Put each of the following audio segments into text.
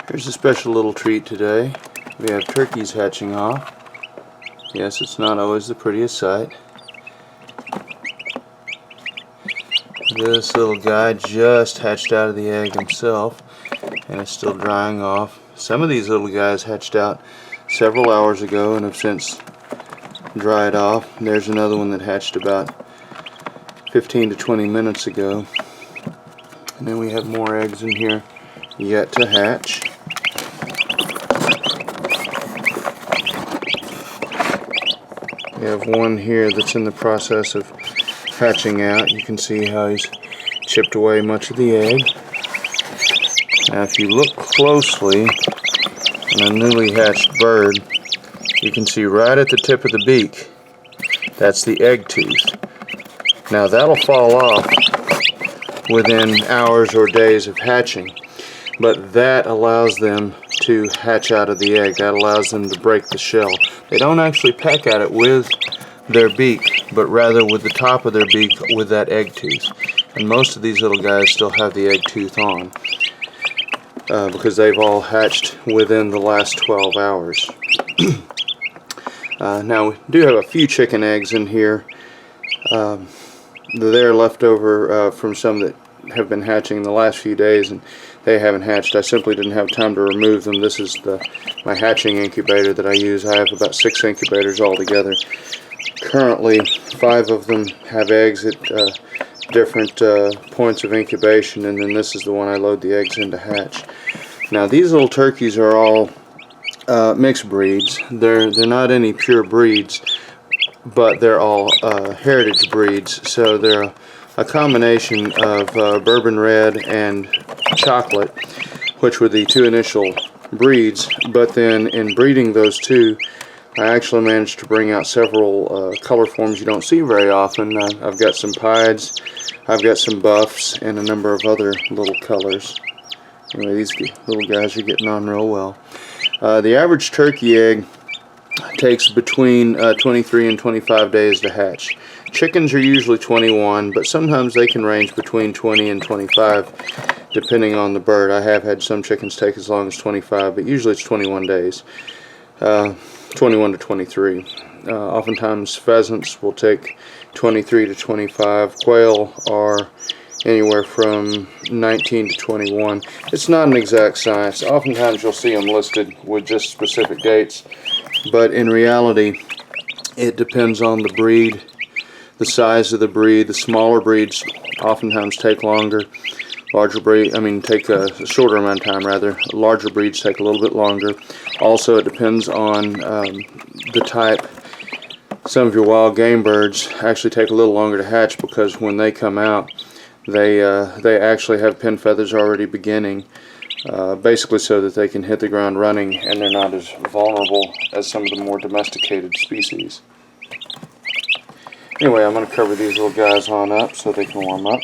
Here's a special little treat today. We have turkeys hatching off. Yes, it's not always the prettiest sight. This little guy just hatched out of the egg himself and is still drying off. Some of these little guys hatched out several hours ago and have since dried off. There's another one that hatched about 15 to 20 minutes ago. And then we have more eggs in here yet to hatch. We have one here that's in the process of hatching out. You can see how he's chipped away much of the egg. Now if you look closely on a newly hatched bird, you can see right at the tip of the beak, that's the egg tooth. Now that'll fall off within hours or days of hatching, but that allows them to hatch out of the egg. That allows them to break the shell. They don't actually peck at it with their beak, but rather with the top of their beak with that egg tooth. And most of these little guys still have the egg tooth on because they've all hatched within the last 12 hours. Now we do have a few chicken eggs in here. They're left over from some that have been hatching in the last few days, and they haven't hatched. I simply didn't have time to remove them. This is my hatching incubator that I use. I have about 6 incubators altogether. Currently 5 of them have eggs at different points of incubation, and then this is the one I load the eggs in to hatch. Now these little turkeys are all mixed breeds. They're not any pure breeds, but they're all heritage breeds. So they're a combination of bourbon red and chocolate, which were the 2 initial breeds. But then in breeding those 2, I actually managed to bring out several color forms you don't see very often. I've got some pieds, I've got some buffs, and a number of other little colors. Anyway, these little guys are getting on real well. The average turkey egg takes between 23 and 25 days to hatch. Chickens are usually 21, but sometimes they can range between 20 and 25 depending on the bird. I have had some chickens take as long as 25, but usually it's 21 days. 21 to 23. Oftentimes pheasants will take 23 to 25. Quail are anywhere from 19 to 21. It's not an exact science. Oftentimes you'll see them listed with just specific dates, but in reality it depends on the breed, the size of the breed. The smaller breeds oftentimes take longer. Larger breed, take a shorter amount of time rather. Larger breeds take a little bit longer. Also, it depends on the type. Some of your wild game birds actually take a little longer to hatch because when they come out, they actually have pin feathers already beginning, basically so that they can hit the ground running and they're not as vulnerable as some of the more domesticated species. Anyway, I'm going to cover these little guys on up so they can warm up.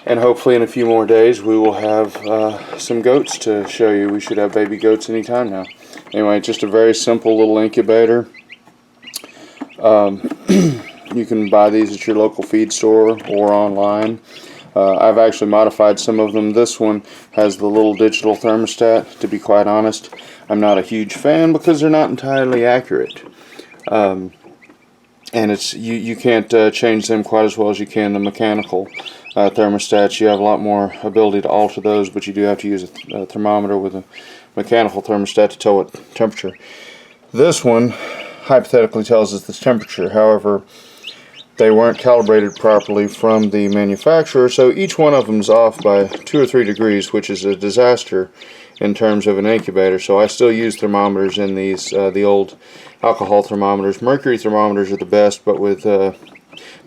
And hopefully in a few more days we will have some goats to show you. We should have baby goats anytime now. Anyway, just a very simple little incubator. You can buy these at your local feed store or online. I've actually modified some of them. This one has the little digital thermostat. To be quite honest, I'm not a huge fan because they're not entirely accurate. And it's you can't change them quite as well as you can the mechanical thermostats. You have a lot more ability to alter those, but you do have to use a thermometer with a mechanical thermostat to tell what temperature. This one hypothetically tells us this temperature. However, they weren't calibrated properly from the manufacturer, so each one of them is off by 2 or 3 degrees, which is a disaster in terms of an incubator. So I still use thermometers in these, the old alcohol thermometers. Mercury thermometers are the best, but with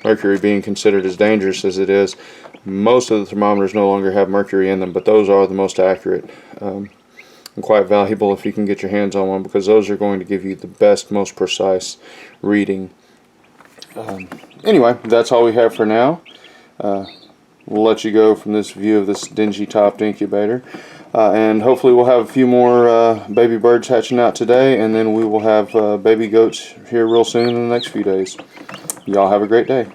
mercury being considered as dangerous as it is, most of the thermometers no longer have mercury in them, but those are the most accurate and quite valuable if you can get your hands on one, because those are going to give you the best, most precise reading. Anyway, that's all we have for now. We'll let you go from this view of this dingy topped incubator, and hopefully we'll have a few more baby birds hatching out today, and then we will have baby goats here real soon in the next few days. Y'all have a great day.